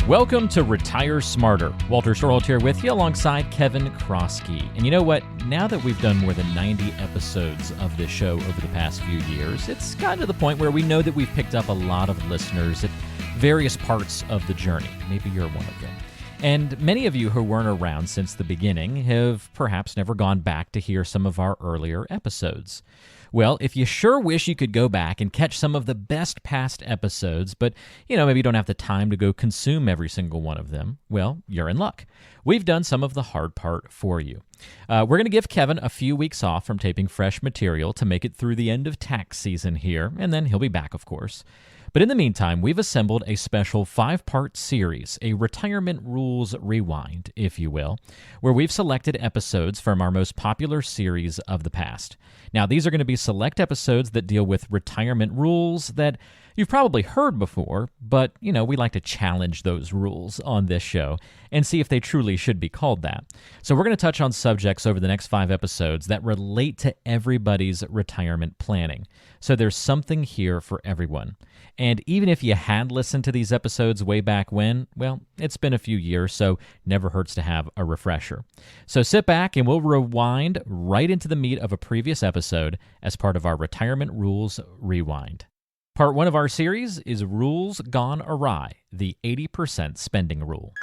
Welcome to Retire Smarter. Walter Storholt here with you alongside Kevin Kroski. And you know what? Now that we've done more than 90 episodes of this show over the past few years, it's gotten to the point where we know that we've picked up a lot of listeners at various parts of the journey. Maybe you're one of them. And many of you who weren't around since the beginning have perhaps never gone back to hear some of our earlier episodes. Well, if you sure wish you could go back and catch some of the best past episodes, but, maybe you don't have the time to go consume every single one of them, well, you're in luck. We've done some of the hard part for you. We're going to give Kevin a few weeks off from taping fresh material to make it through the end of tax season here, and then he'll be back, of course. But in the meantime, we've assembled a special 5-part series, a Retirement Rules Rewind, if you will, where we've selected episodes from our most popular series of the past. Now, these are going to be select episodes that deal with retirement rules that you've probably heard before, but, we like to challenge those rules on this show and see if they truly should be called that. So we're going to touch on subjects over the next 5 episodes that relate to everybody's retirement planning. So there's something here for everyone. And even if you had listened to these episodes way back when, well, it's been a few years, so never hurts to have a refresher. So sit back and we'll rewind right into the meat of a previous episode as part of our Retirement Rules Rewind. Part 1 of our series is Rules Gone Awry, the 80% spending rule.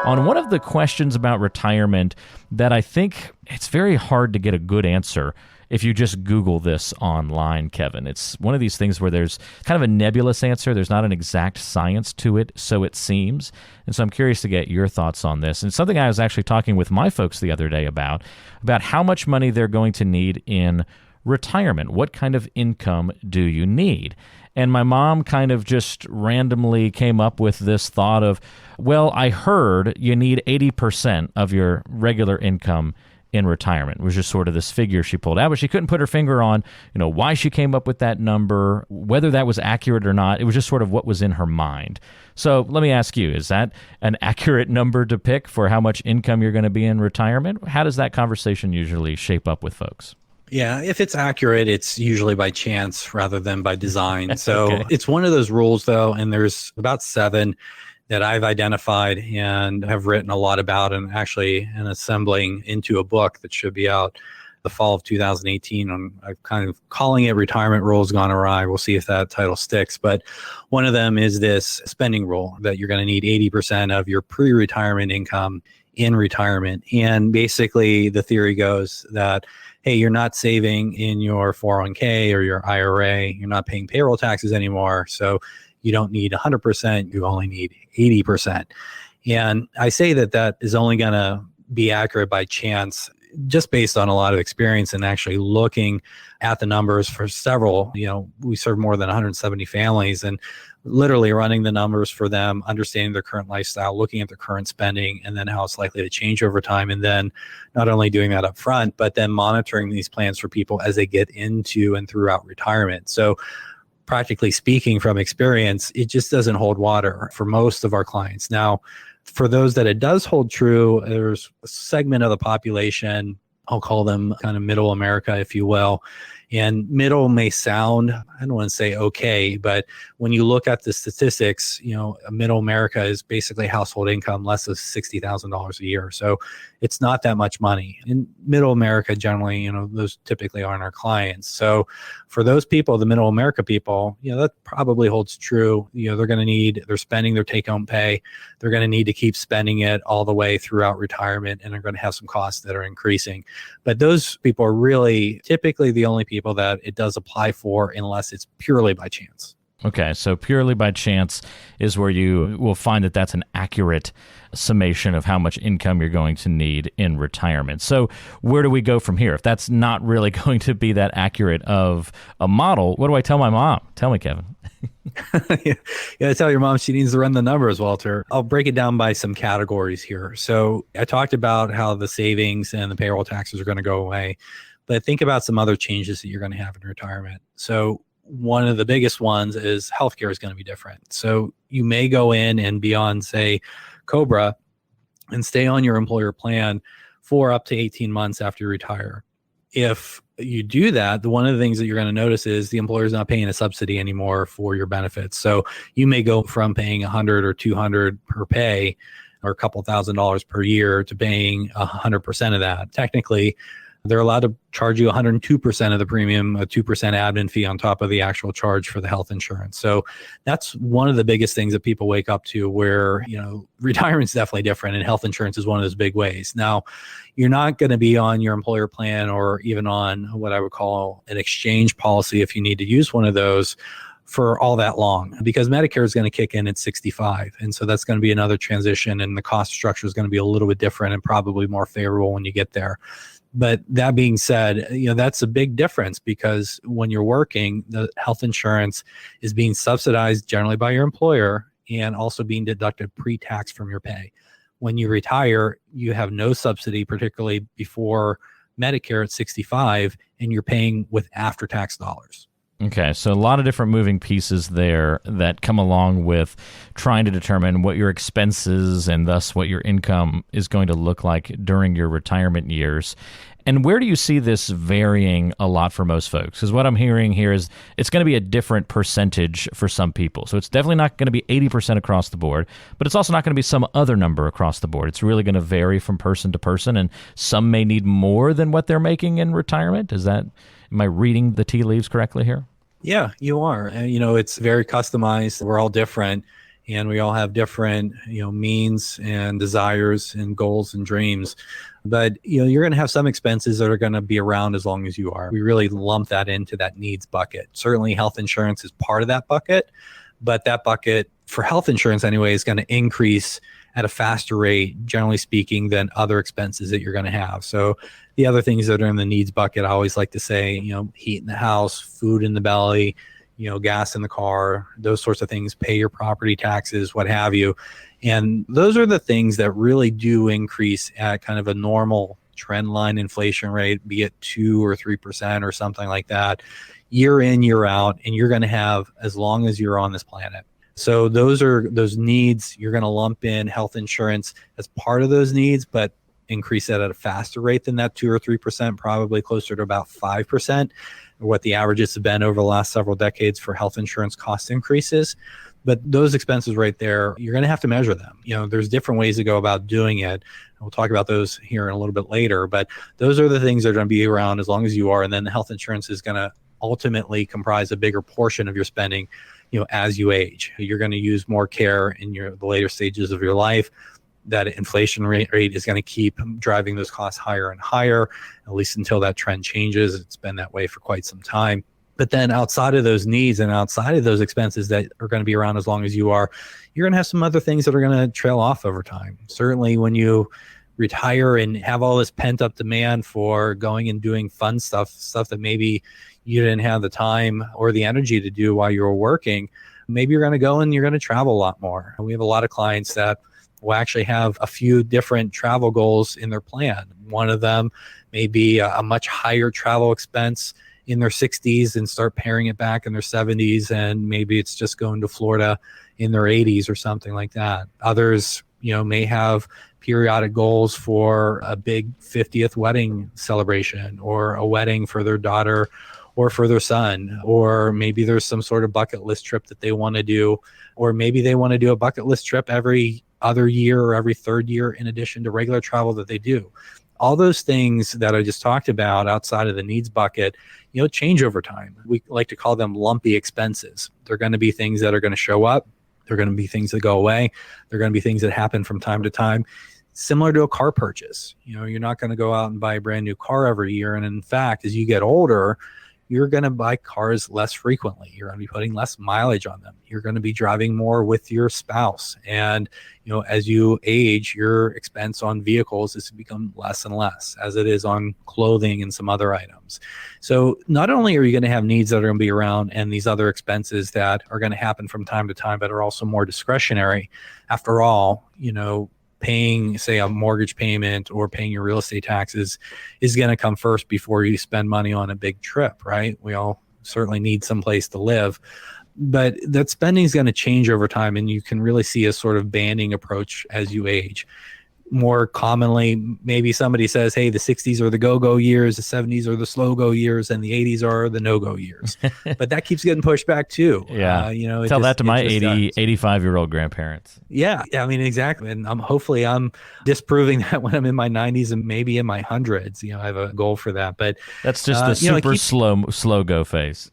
On one of the questions about retirement that I think it's very hard to get a good answer if you just Google this online, Kevin. It's one of these things where there's kind of a nebulous answer. There's not an exact science to it, so it seems. And so I'm curious to get your thoughts on this. And something I was actually talking with my folks the other day about how much money they're going to need in retirement. What kind of income do you need? And my mom kind of just randomly came up with this thought of, well, I heard you need 80% of your regular income in retirement. It was just sort of this figure she pulled out, but she couldn't put her finger on, why she came up with that number, whether that was accurate or not. It was just sort of what was in her mind. So let me ask you, is that an accurate number to pick for how much income you're going to be in retirement? How does that conversation usually shape up with folks? Yeah, if it's accurate, it's usually by chance rather than by design. So Okay. It's one of those rules, though, and there's about 7 that I've identified and have written a lot about and actually am assembling into a book that should be out the fall of 2018. I'm kind of calling it Retirement Rules Gone Awry. We'll see if that title sticks. But one of them is this spending rule that you're going to need 80% of your pre-retirement income in retirement. And basically the theory goes that, hey, you're not saving in your 401k or your IRA. You're not paying payroll taxes anymore. So you don't need 100%. You only need 80%. And I say that is only going to be accurate by chance, just based on a lot of experience and actually looking at the numbers for several, we serve more than 170 families and literally running the numbers for them, understanding their current lifestyle, looking at their current spending, and then how it's likely to change over time. And then not only doing that up front, but then monitoring these plans for people as they get into and throughout retirement. So practically speaking, from experience, it just doesn't hold water for most of our clients. Now, for those that it does hold true, there's a segment of the population, I'll call them kind of middle America, if you will. And middle may sound, I don't want to say okay, but when you look at the statistics, middle America is basically household income less than $60,000 a year. So it's not that much money. In middle America, generally, those typically aren't our clients. So for those people, the middle America people, that probably holds true. They're spending their take-home pay. They're going to need to keep spending it all the way throughout retirement, and they're going to have some costs that are increasing. But those people are really typically the only people that it does apply for unless it's purely by chance. Okay, so purely by chance is where you will find that that's an accurate summation of how much income you're going to need in retirement. So where do we go from here? If that's not really going to be that accurate of a model, what do I tell my mom? Tell me, Kevin. You gotta tell your mom she needs to run the numbers, Walter. I'll break it down by some categories here. So I talked about how the savings and the payroll taxes are going to go away, but think about some other changes that you're going to have in retirement. So one of the biggest ones is healthcare is going to be different. So you may go in and be on, say, COBRA and stay on your employer plan for up to 18 months after you retire. If you do that, one of the things that you're going to notice is the employer is not paying a subsidy anymore for your benefits. So you may go from paying 100 or 200 per pay or a couple $1,000s per year to paying 100% of that. Technically, they're allowed to charge you 102% of the premium, a 2% admin fee on top of the actual charge for the health insurance. So that's one of the biggest things that people wake up to, where, retirement's definitely different and health insurance is one of those big ways. Now, you're not going to be on your employer plan or even on what I would call an exchange policy if you need to use one of those for all that long, because Medicare is going to kick in at 65. And so that's going to be another transition, and the cost structure is going to be a little bit different and probably more favorable when you get there. But that being said, that's a big difference, because when you're working, the health insurance is being subsidized generally by your employer and also being deducted pre-tax from your pay. When you retire, you have no subsidy, particularly before Medicare at 65, and you're paying with after-tax dollars. Okay, so a lot of different moving pieces there that come along with trying to determine what your expenses and thus what your income is going to look like during your retirement years. And where do you see this varying a lot for most folks? Because what I'm hearing here is it's going to be a different percentage for some people. So it's definitely not going to be 80% across the board, but it's also not going to be some other number across the board. It's really going to vary from person to person, and some may need more than what they're making in retirement. Am I reading the tea leaves correctly here? Yeah, you are. And, it's very customized. We're all different, and we all have different, means and desires and goals and dreams. But, you're going to have some expenses that are going to be around as long as you are. We really lump that into that needs bucket. Certainly health insurance is part of that bucket, but that bucket for health insurance anyway is going to increase at a faster rate, generally speaking, than other expenses that you're going to have. So the other things that are in the needs bucket, I always like to say, heat in the house, food in the belly, gas in the car, those sorts of things, pay your property taxes, what have you. And those are the things that really do increase at kind of a normal trend line inflation rate, be it 2 or 3% or something like that, year in, year out, and you're going to have as long as you're on this planet. So those needs. You're going to lump in health insurance as part of those needs, but increase that at a faster rate than that 2 or 3%, probably closer to about 5%, what the averages have been over the last several decades for health insurance cost increases. But those expenses right there, you're going to have to measure them. There's different ways to go about doing it. We'll talk about those here in a little bit later, but those are the things that are going to be around as long as you are. And then the health insurance is going to ultimately comprise a bigger portion of your spending, as you age. You're going to use more care in the later stages of your life. That inflation rate is going to keep driving those costs higher and higher, at least until that trend changes. It's been that way for quite some time. But then outside of those needs and outside of those expenses that are going to be around as long as you are, you're going to have some other things that are going to trail off over time. Certainly when you retire and have all this pent up demand for going and doing fun stuff that maybe you didn't have the time or the energy to do while you were working, maybe you're going to go and you're going to travel a lot more. We have a lot of clients that will actually have a few different travel goals in their plan. One of them may be a much higher travel expense in their 60s and start paring it back in their 70s, and maybe it's just going to Florida in their 80s or something like that. Others, may have periodic goals for a big 50th wedding celebration or a wedding for their daughter or for their son, or maybe there's some sort of bucket list trip that they want to do, or maybe they want to do a bucket list trip every other year or every third year in addition to regular travel that they do. All those things that I just talked about outside of the needs bucket, change over time. We like to call them lumpy expenses. They're going to be things that are going to show up. They're going to be things that go away. They're going to be things that happen from time to time. Similar to a car purchase. You're not going to go out and buy a brand new car every year. And in fact, as you get older, you're going to buy cars less frequently. You're going to be putting less mileage on them. You're going to be driving more with your spouse. And, as you age, your expense on vehicles is to become less and less, as it is on clothing and some other items. So not only are you going to have needs that are going to be around and these other expenses that are going to happen from time to time, but are also more discretionary. After all, paying, say, a mortgage payment or paying your real estate taxes is going to come first before you spend money on a big trip, right? We all certainly need some place to live, but that spending is going to change over time, and you can really see a sort of banding approach as you age. more commonly, maybe somebody says, hey, the 60s are the go-go years, the 70s are the slow-go years, and the 80s are the no-go years. But that keeps getting pushed back too. Yeah. It Tell that to my 80, 85-year-old grandparents. Yeah, I mean, exactly. And hopefully I'm disproving that when I'm in my 90s and maybe in my hundreds. I have a goal for that. But that's just the super slow go phase.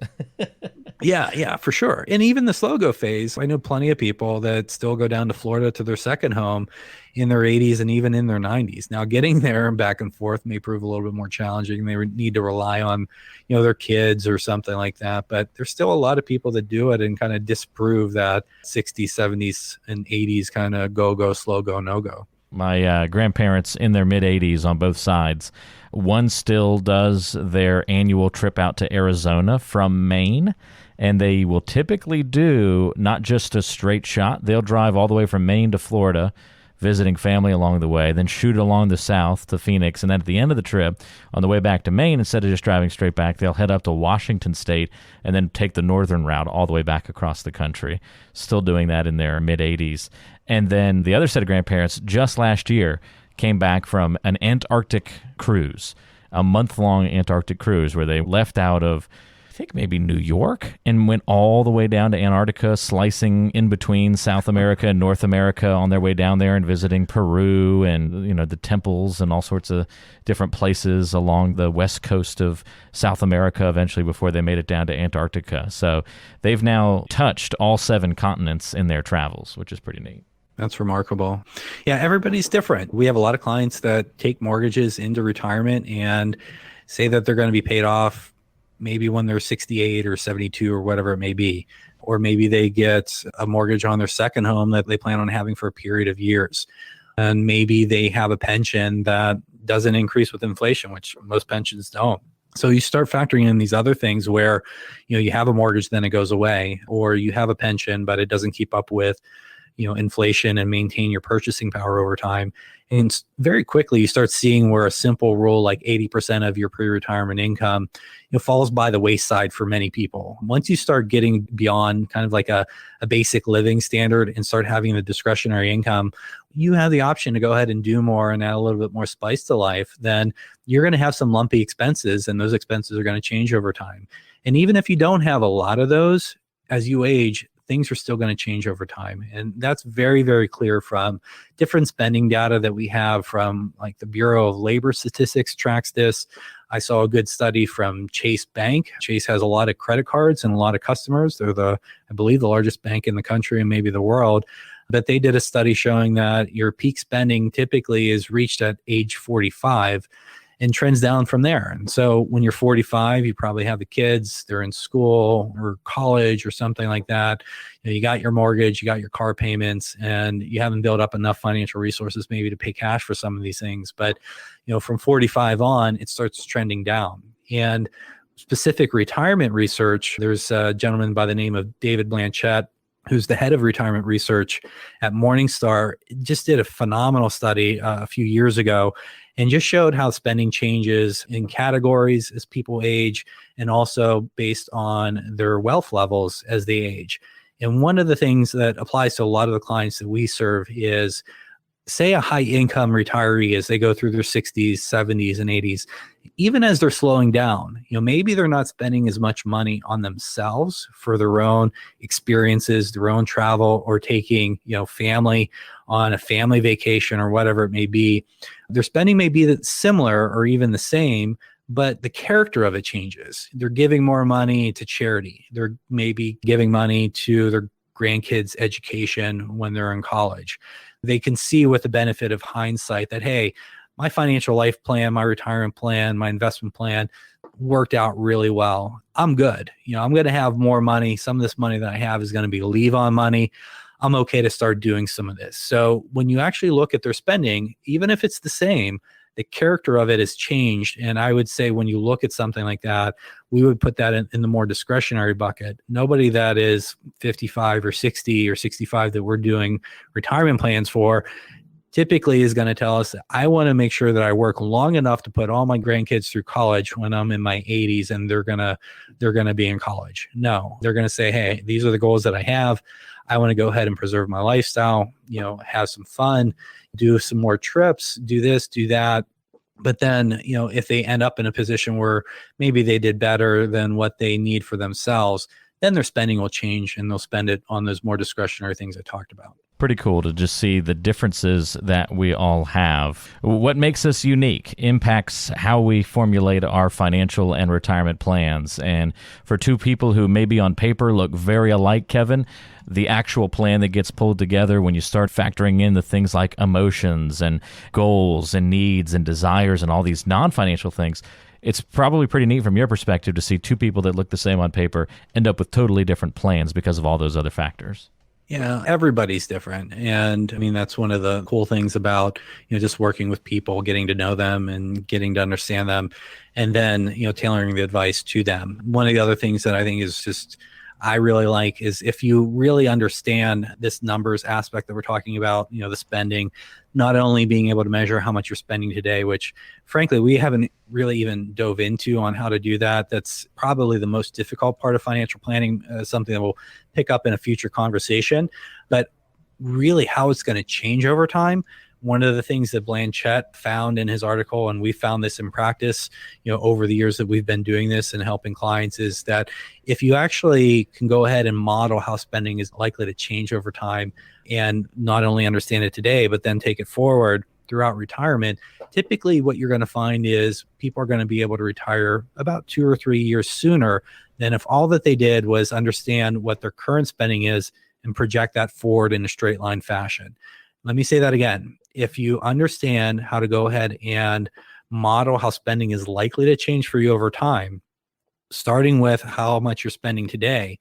Yeah, for sure. And even the slow go phase, I know plenty of people that still go down to Florida to their second home in their 80s and even in their 90s. Now, getting there and back and forth may prove a little bit more challenging. They need to rely on, their kids or something like that. But there's still a lot of people that do it and kind of disprove that 60s, 70s, and 80s kind of go, slow go, no go. My grandparents in their mid-80s on both sides. One still does their annual trip out to Arizona from Maine. And they will typically do not just a straight shot. They'll drive all the way from Maine to Florida, visiting family along the way, then shoot along the south to Phoenix. And then at the end of the trip, on the way back to Maine, instead of just driving straight back, they'll head up to Washington State and then take the northern route all the way back across the country. Still doing that in their mid-80s. And then the other set of grandparents just last year came back from an Antarctic cruise, a month-long Antarctic cruise where they left out of, I think maybe New York, and went all the way down to Antarctica, slicing in between South America and North America on their way down there and visiting Peru and, the temples and all sorts of different places along the west coast of South America eventually before they made it down to Antarctica. So they've now touched all 7 continents in their travels, which is pretty neat. That's remarkable. Yeah, everybody's different. We have a lot of clients that take mortgages into retirement and say that they're going to be paid off maybe when they're 68 or 72 or whatever it may be. Or maybe they get a mortgage on their second home that they plan on having for a period of years. And maybe they have a pension that doesn't increase with inflation, which most pensions don't. So you start factoring in these other things where, you have a mortgage, then it goes away, or you have a pension, but it doesn't keep up with, inflation and maintain your purchasing power over time. And very quickly, you start seeing where a simple rule like 80% of your pre-retirement income falls by the wayside for many people. Once you start getting beyond kind of like a basic living standard and start having the discretionary income, you have the option to go ahead and do more and add a little bit more spice to life. Then you're going to have some lumpy expenses, and those expenses are going to change over time. And even if you don't have a lot of those, as you age, things are still going to change over time. And that's very, very clear from different spending data that we have from like the Bureau of Labor Statistics tracks this. I saw a good study from Chase Bank. Chase has a lot of credit cards and a lot of customers. They're I believe the largest bank in the country and maybe the world. But they did a study showing that your peak spending typically is reached at age 45 and trends down from there. And so when you're 45, you probably have the kids, they're in school or college or something like that. You got your mortgage, you got your car payments, and you haven't built up enough financial resources maybe to pay cash for some of these things. But from 45 on, it starts trending down. And specific retirement research, there's a gentleman by the name of David Blanchett, who's the head of retirement research at Morningstar, just did a phenomenal study a few years ago and just showed how spending changes in categories as people age and also based on their wealth levels as they age. And one of the things that applies to a lot of the clients that we serve is, say a high income retiree as they go through their 60s, 70s, and 80s, even as they're slowing down, maybe they're not spending as much money on themselves for their own experiences, their own travel, or taking, family on a family vacation or whatever it may be. Their spending may be similar or even the same, but the character of it changes. They're giving more money to charity. They're maybe giving money to their grandkids' education when they're in college. They can see with the benefit of hindsight that, hey, my financial life plan, my retirement plan, my investment plan worked out really well. I'm good. I'm going to have more money. Some of this money that I have is going to be leave on money. I'm okay to start doing some of this. So when you actually look at their spending, even if it's the same, the character of it has changed. And I would say when you look at something like that, we would put that in the more discretionary bucket. Nobody that is 55 or 60 or 65 that we're doing retirement plans for typically is going to tell us that I want to make sure that I work long enough to put all my grandkids through college when I'm in my 80s and they're going to be in college. No, they're going to say, hey, these are the goals that I have. I want to go ahead and preserve my lifestyle, have some fun, do some more trips, do this, do that. But then, if they end up in a position where maybe they did better than what they need for themselves, then their spending will change and they'll spend it on those more discretionary things I talked about. Pretty cool to just see the differences that we all have. What makes us unique impacts how we formulate our financial and retirement plans. And for two people who maybe on paper look very alike, Kevin, the actual plan that gets pulled together when you start factoring in the things like emotions and goals and needs and desires and all these non-financial things, it's probably pretty neat from your perspective to see two people that look the same on paper end up with totally different plans because of all those other factors. Yeah, everybody's different. And I mean, that's one of the cool things about, just working with people, getting to know them and getting to understand them, and then, tailoring the advice to them. One of the other things that I think is just, I really like is if you really understand this numbers aspect that we're talking about, the spending, not only being able to measure how much you're spending today, which frankly, we haven't really even dove into on how to do that. That's probably the most difficult part of financial planning, something that we'll pick up in a future conversation, but really how it's going to change over time. One of the things that Blanchett found in his article, and we found this in practice, over the years that we've been doing this and helping clients, is that if you actually can go ahead and model how spending is likely to change over time and not only understand it today, but then take it forward throughout retirement, typically what you're going to find is people are going to be able to retire about 2 or 3 years sooner than if all that they did was understand what their current spending is and project that forward in a straight line fashion. Let me say that again. If you understand how to go ahead and model how spending is likely to change for you over time, starting with how much you're spending today,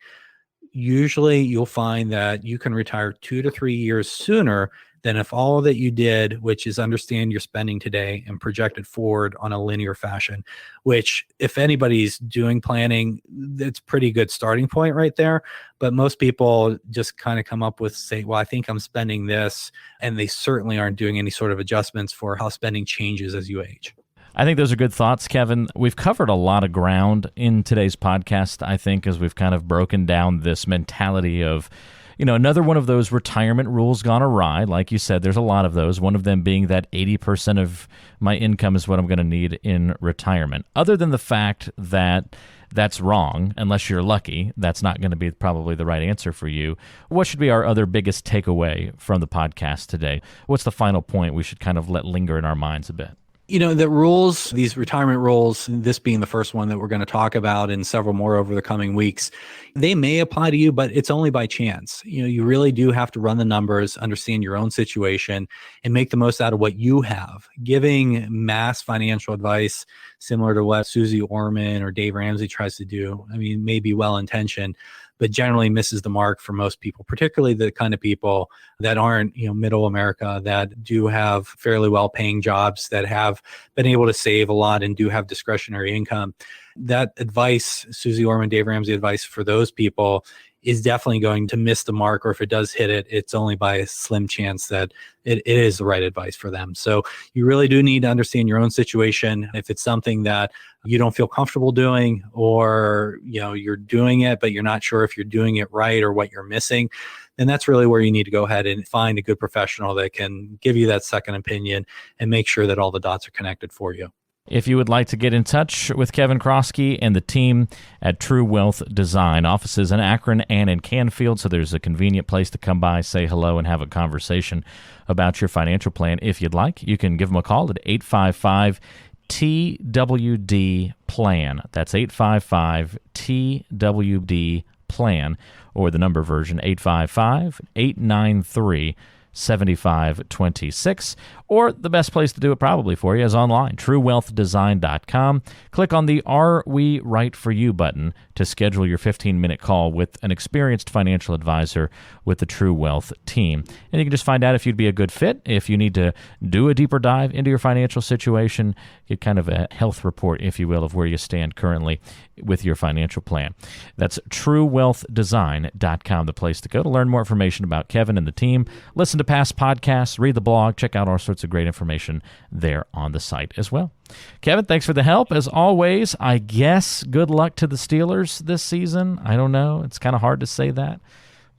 usually you'll find that you can retire 2 to 3 years sooner than if all that you did, which is understand your spending today and project it forward on a linear fashion, which if anybody's doing planning, it's pretty good starting point right there. But most people just kind of come up with, say, well, I think I'm spending this, and they certainly aren't doing any sort of adjustments for how spending changes as you age. I think those are good thoughts, Kevin. We've covered a lot of ground in today's podcast, I think, as we've kind of broken down this mentality of, another one of those retirement rules gone awry. Like you said, there's a lot of those, one of them being that 80% of my income is what I'm going to need in retirement. Other than the fact that that's wrong, unless you're lucky, that's not going to be probably the right answer for you. What should be our other biggest takeaway from the podcast today? What's the final point we should kind of let linger in our minds a bit? The rules, these retirement rules, this being the first one that we're going to talk about and several more over the coming weeks, they may apply to you, but it's only by chance. You really do have to run the numbers, understand your own situation, and make the most out of what you have. Giving mass financial advice, similar to what Susie Orman or Dave Ramsey tries to do, may be well-intentioned, but generally misses the mark for most people, particularly the kind of people that aren't, middle America, that do have fairly well-paying jobs, that have been able to save a lot and do have discretionary income. That advice, Susie Orman, Dave Ramsey advice for those people is definitely going to miss the mark, or if it does hit it, it's only by a slim chance that it is the right advice for them. So you really do need to understand your own situation. If it's something that you don't feel comfortable doing, or you're doing it, but you're not sure if you're doing it right or what you're missing, then that's really where you need to go ahead and find a good professional that can give you that second opinion and make sure that all the dots are connected for you. If you would like to get in touch with Kevin Kroski and the team at True Wealth Design, offices in Akron and in Canfield, so there's a convenient place to come by, say hello, and have a conversation about your financial plan. If you'd like, you can give them a call at 855-TWD-PLAN. That's 855-TWD-PLAN, or the number version, 855-893-7526, or the best place to do it probably for you is online, truewealthdesign.com. Click on the Are We Right For You button to schedule your 15-minute call with an experienced financial advisor with the True Wealth team. And you can just find out if you'd be a good fit, if you need to do a deeper dive into your financial situation, get kind of a health report, if you will, of where you stand currently with your financial plan. That's truewealthdesign.com, the place to go to learn more information about Kevin and the team, listen to past podcasts, read the blog, check out all sorts of great information there on the site as well. Kevin, thanks for the help. As always, I guess good luck to the Steelers this season. I don't know. It's kind of hard to say that.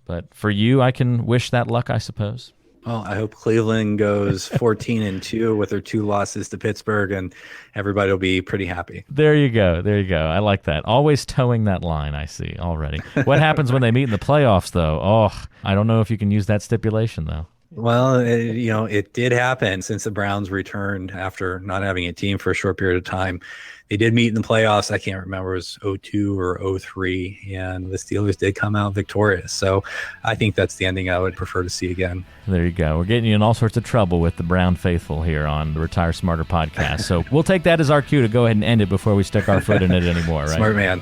But for you, I can wish that luck, I suppose. Well, I hope Cleveland goes 14-2 with their 2 losses to Pittsburgh, and everybody will be pretty happy. There you go. I like that. Always towing that line, I see already. What happens when they meet in the playoffs, though? Oh, I don't know if you can use that stipulation, though. Well, it did happen since the Browns returned after not having a team for a short period of time. They did meet in the playoffs. I can't remember, it was 0-2 or 0-3, and the Steelers did come out victorious. So I think that's the ending I would prefer to see again. There you go. We're getting you in all sorts of trouble with the Brown faithful here on the Retire Smarter podcast. So we'll take that as our cue to go ahead and end it before we stick our foot in it anymore, right? Smart man.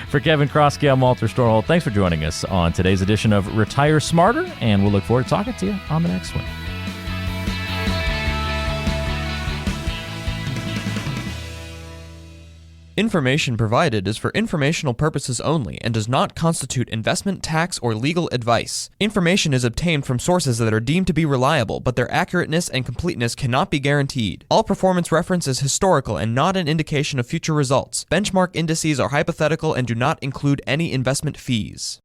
For Kevin Kroski, I'm Walter Storholt. Thanks for joining us on today's edition of Retire Smarter, and we'll look forward to talking to you on the next one. Information provided is for informational purposes only and does not constitute investment, tax, or legal advice. Information is obtained from sources that are deemed to be reliable, but their accurateness and completeness cannot be guaranteed. All performance reference is historical and not an indication of future results. Benchmark indices are hypothetical and do not include any investment fees.